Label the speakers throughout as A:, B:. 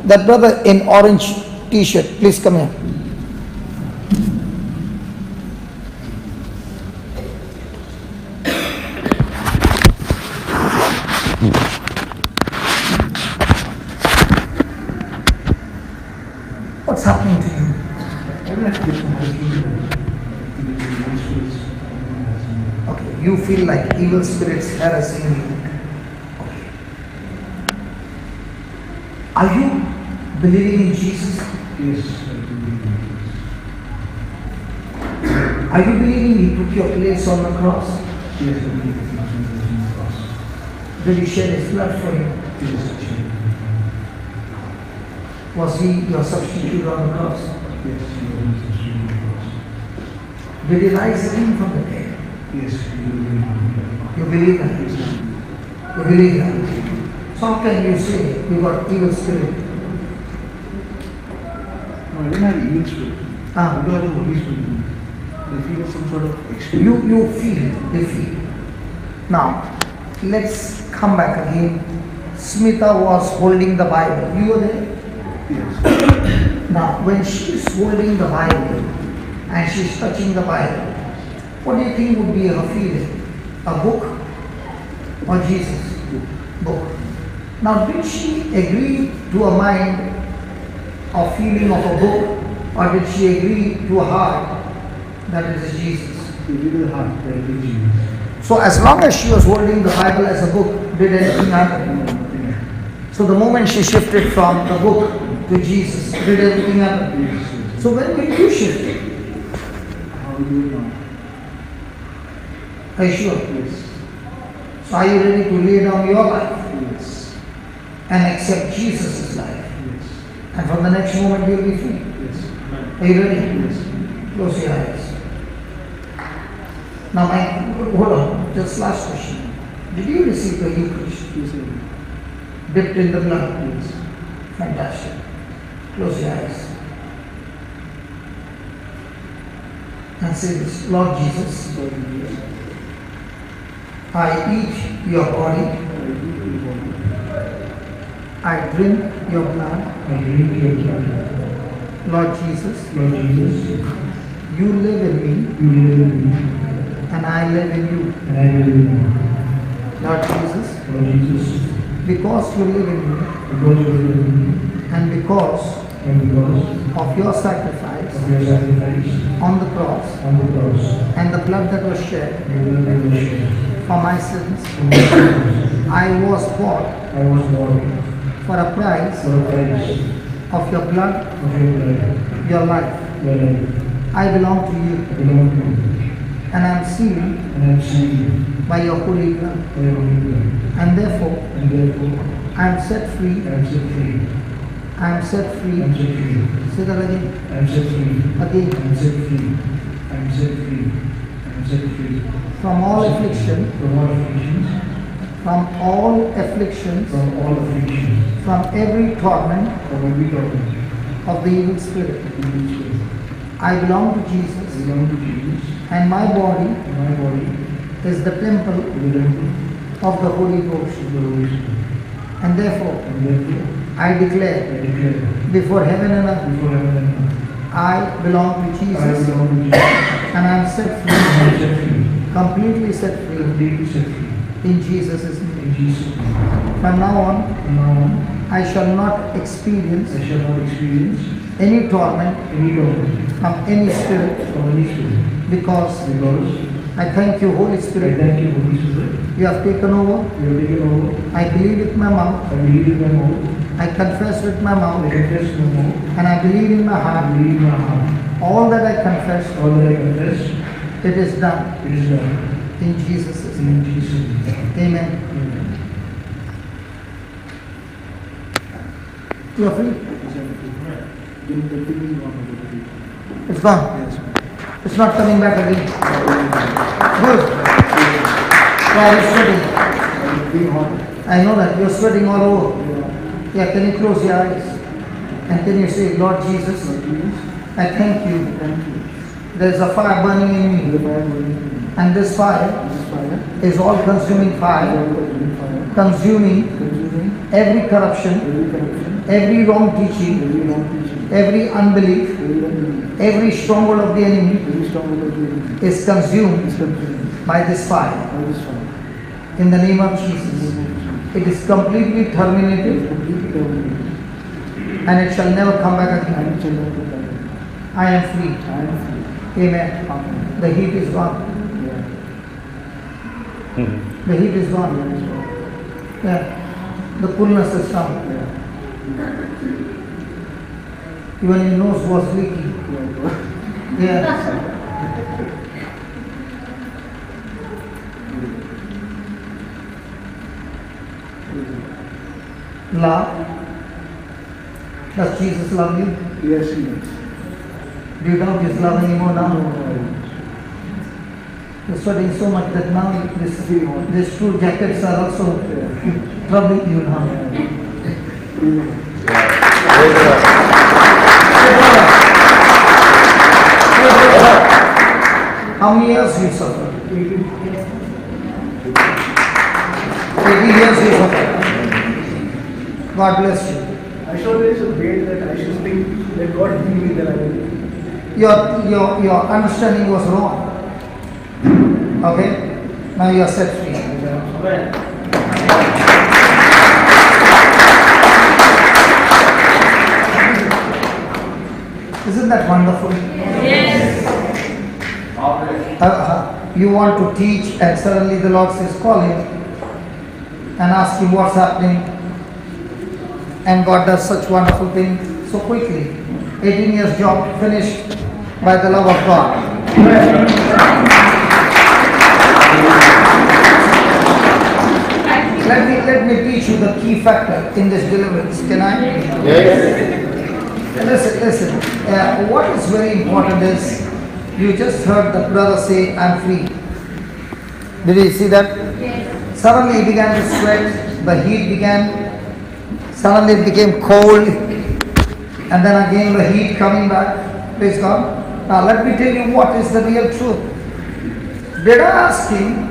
A: That brother in orange t-shirt, please come here. What's happening to you? Okay, you feel like evil spirits harassing you. Okay. Are you believing in Jesus?
B: Yes, I believe in Jesus.
A: Are you believing He took your place on the cross?
B: Yes, I believe in the cross.
A: Did He shed His blood for you?
B: Yes, I believe.
A: Was He your substitute on the cross?
B: Yes, he was the substitute on the cross.
A: Did He rise again from the dead?
B: Yes, I believe in the
A: You believe that?
B: Yes, I believe.
A: You believe that? So how can you say you got evil spirit?
B: No, I didn't have evil spirit.
A: Ah.
B: I do have the Holy Spirit. I feel some sort of experience.
A: You feel, they feel. Now, let's come back again. Smita was holding the Bible. You were there?
B: Yes.
A: Now, when she's holding the Bible and she's touching the Bible, what do you think would be her feeling? A book or Jesus? Book. Now, did she agree to a mind or feeling of a book, or did she agree to a heart that it is Jesus?
B: It is the heart that is Jesus.
A: So, as long as she was holding the Bible as a book, did anything happen? So, the moment she shifted from the book to Jesus, did everything happen?
B: Yes.
A: So, when will you shift?
B: How do you know?
A: Are you sure?
B: Yes.
A: So, are you ready to lay down your life
B: Yes.
A: and accept Jesus' life?
B: Yes.
A: And from the next moment, you'll be free.
B: Yes.
A: Are you ready?
B: Yes.
A: Close your eyes. Now, hold on, just last question. Did you receive the Eucharist?
B: Yes, I do.
A: Dipped in the blood?
B: Yes.
A: Fantastic. Close your eyes. And say this, Lord Jesus,
B: Lord Jesus,
A: I eat your body,
B: I do your body.
A: I drink your blood.
B: I drink your blood.
A: Lord Jesus,
B: Lord Jesus,
A: you live in me
B: you live in me,
A: and I live in you.
B: and I live in you.
A: Lord Jesus,
B: Lord Jesus,
A: because you live in me
B: because you live in me,
A: and because
B: and because
A: of your sacrifice
B: of your sacrifice
A: on the cross
B: on the cross,
A: and the blood that was shed
B: and the blood that was shed
A: for my sins,
B: for my sins,
A: I was bought
B: I was born
A: for a price
B: for the price
A: of your blood,
B: of your blood,
A: your life.
B: your life.
A: I belong to you
B: I belong to you,
A: and I am sealed
B: and I am sealed
A: by your holy blood,
B: by your holy blood,
A: and therefore
B: and therefore
A: I am set free.
B: I am set free.
A: I am set
B: I
A: free.
B: am set free.
A: Say that again.
B: I am set free.
A: Again.
B: I am set free. I am set free. I am set free.
A: From all affliction,
B: From all afflictions.
A: from all afflictions,
B: From all afflictions.
A: from every torment
B: From every torment.
A: of the evil spirit.
B: Evil spirit.
A: I belong to
B: I
A: Jesus,
B: belong to Jesus.
A: and my body
B: And my body
A: is the temple
B: is the temple
A: of the Holy Ghost.
B: of the Holy Spirit.
A: And therefore,
B: And therefore,
A: I declare
B: I declare
A: before heaven and earth,
B: before heaven and earth,
A: I belong to
B: I
A: Jesus,
B: belong to Jesus.
A: and I am set
B: I
A: free,
B: am set free.
A: completely set free
B: Completely set free.
A: in Jesus' name.
B: In Jesus' name.
A: From now on,
B: From now on,
A: I shall not experience
B: I shall not experience
A: any torment
B: any torment
A: from any spirit,
B: from any spirit.
A: because
B: Because
A: I thank you, Holy
B: I
A: Spirit.
B: thank you, Holy Spirit.
A: You have taken over.
B: You have taken over.
A: I believe with my mouth,
B: I believe in my mouth.
A: I confess with my
B: I
A: mouth,
B: confess in my mouth.
A: and I believe in my
B: I
A: heart.
B: believe in my heart.
A: All that I confess,
B: All that I confess,
A: it is done
B: it is done.
A: in Jesus' name.
B: In Jesus' name.
A: Amen.
B: Amen.
A: You are free.
B: Then the thing is gone.
A: It's gone.
B: Yes.
A: It's not coming back again. Good. Yeah, you're sweating.
B: Being hot.
A: I know that. You're sweating all over.
B: Yeah.
A: Yeah, can you close your eyes? And can you say, Lord Jesus,
B: Lord Jesus,
A: I thank you.
B: thank you.
A: There is a fire burning in
B: The
A: me.
B: fire burning.
A: And this fire
B: This fire.
A: is all consuming fire,
B: Fire.
A: consuming
B: Consuming
A: every corruption
B: every corruption
A: every wrong teaching, every unbelief, every stronghold of the enemy is consumed by this fire. In the name of Jesus, it is completely terminated and it shall never come back again. I am free. Amen. The heat is gone. The heat is gone. Yeah. The coolness has come. Even your nose was leaking. Yeah. Love. Does Jesus love you?
B: Yes, he does.
A: Do you doubt His love anymore now? You're sweating so much that now these two jackets are also troubling you now. How many years you suffered? 80 years you suffered. God bless you.
B: I saw there is a way that I should think that God give me that I will.
A: Your understanding was wrong. Okay? Now you are set free. Isn't that wonderful?
C: Yes.
A: You want to teach and suddenly the Lord says call him and ask him what's happening, and God does such wonderful things so quickly. 18 years job finished by the love of God. Let me teach you the key factor in this deliverance. Can I?
C: Yes.
A: Listen. What is very important is you just heard the brother say, "I'm free." Did you see that?
C: Yes.
A: Suddenly he began to sweat. The heat began. Suddenly it became cold, and then again the heat coming back. Praise God. Now let me tell you what is the real truth. Did I ask him,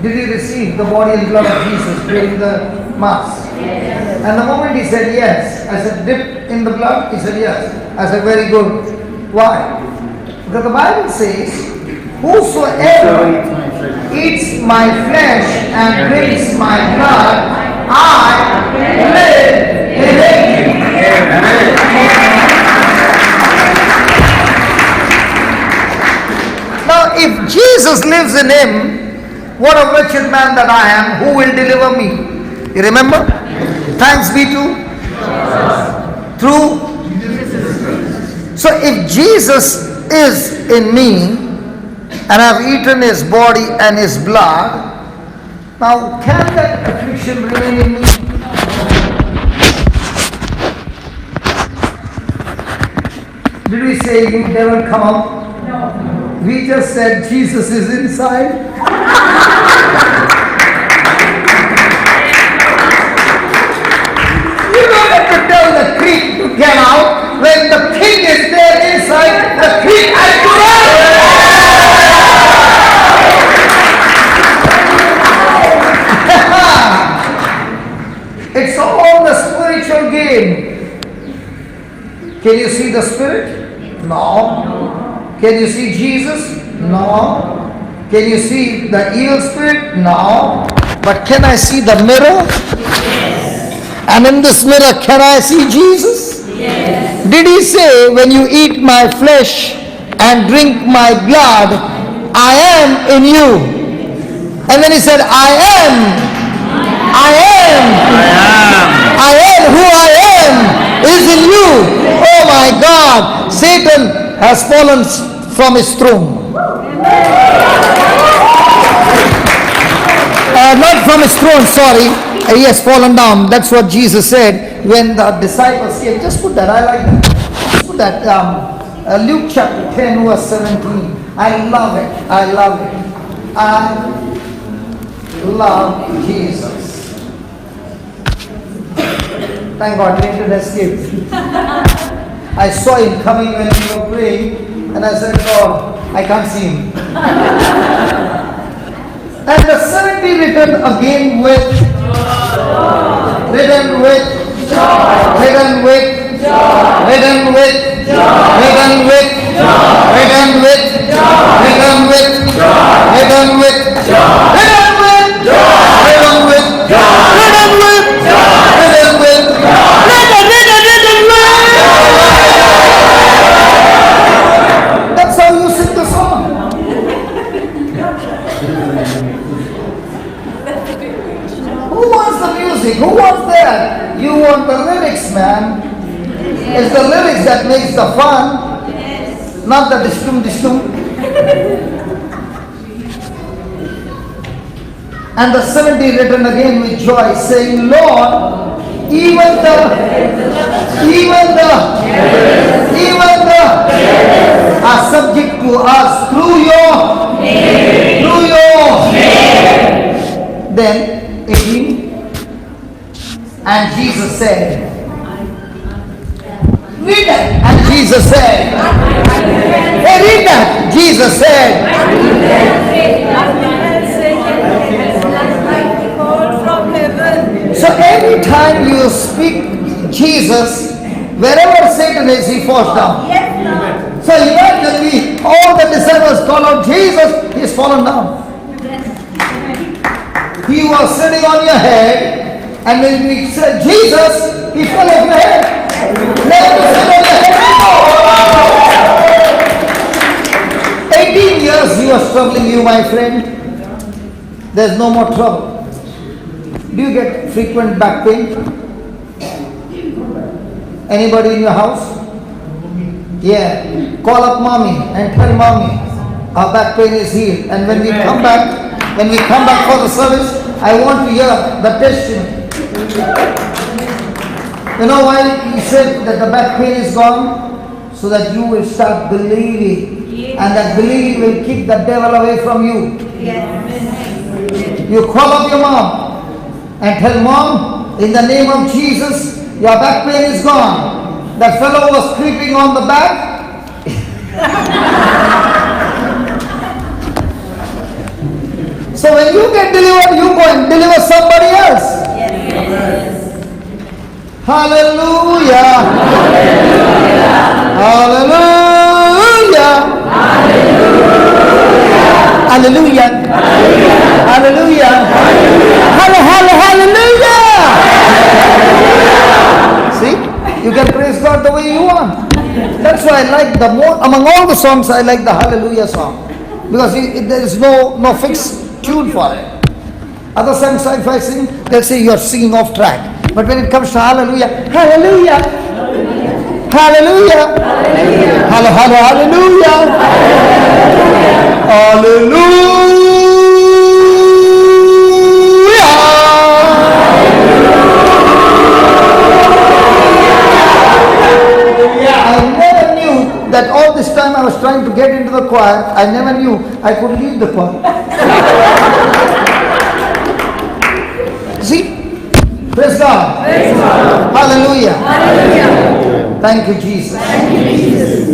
A: did he receive the body and blood of Jesus during the Mass?
C: Yes.
A: And the moment he said yes, I said, dipped in the blood? He said yes. I said, very good. Why? Because the Bible says, whosoever eats my flesh and drinks my blood, I live in him. Now, if Jesus lives in him, what a wretched man that I am, who will deliver me? You remember? Thanks be to through. So if Jesus is in me and I've eaten his body and his blood, now can that affliction remain in me? Did we say you devil come out?
C: No.
A: We just said Jesus is inside. You don't have to tell the creek to get out. When the king is there inside, the creek has to run. It's all the spiritual game. Can you see the spirit? No. Can you see Jesus? No. Can you see the evil spirit? No. But can I see the mirror?
C: Yes.
A: And in this mirror, can I see Jesus?
C: Yes.
A: Did he say, when you eat my flesh and drink my blood, I am in you? And then he said, I am who I am is in you. Oh my God, Satan has fallen from his throne. Not from his throne, sorry. He has fallen down. That's what Jesus said when the disciples came. Just put that, I like that. Just put that. Luke chapter 10 verse 17. I love it. I love Jesus. Thank God, Nathan escaped. I saw him coming when we were praying, and I said, Lord, I can't see him. And the 70 written again with Written with. Written with. Written with. Written with. Written with. Written with. Written with. Written with. Written with. Written with. Written with. That's how you sing the song. Who wants the music? Who wants that? You want the lyrics, man. It's the lyrics that makes the fun, not the distum. And the 70 written again with joy, saying, Lord, even the are subject to us through your name. Then 18, and Jesus said, read that. And Jesus said, hey, read that. Jesus said, so every time you speak Jesus, wherever Satan is, he falls down. So immediately all the disciples call out Jesus, he is fallen down. He was sitting on your head, and when we said Jesus, he fell off your head. Never to sit on your head. 18 years he was troubling you, my friend. There's no more trouble. Do you get frequent back pain? Anybody in your house? Yeah. Call up mommy and tell mommy our back pain is healed. And when we come back for the service, I want to hear the testimony. You know why he said that the back pain is gone? So that you will start believing. And that believing will keep the devil away from you. You call up your mom and tell mom, in the name of Jesus, your back pain is gone. That fellow was creeping on the back. So when you get delivered, you go and deliver somebody else. Hallelujah. Hallelujah. Hallelujah. Hallelujah. Hallelujah. See, you can praise God the way you want. That's why I like the more, among all the songs, I like the Hallelujah song. Because there is no fixed tune for it. Other songs, if I sing, they'll say you're singing off track. But when it comes to Hallelujah, Hallelujah, Hallelujah, Hallelujah, Hallelujah. I never knew that all this time I was trying to get into the choir, I never knew I could lead the choir. See? Praise God. Praise God. Hallelujah. Hallelujah. Thank you, Jesus. Thank you, Jesus.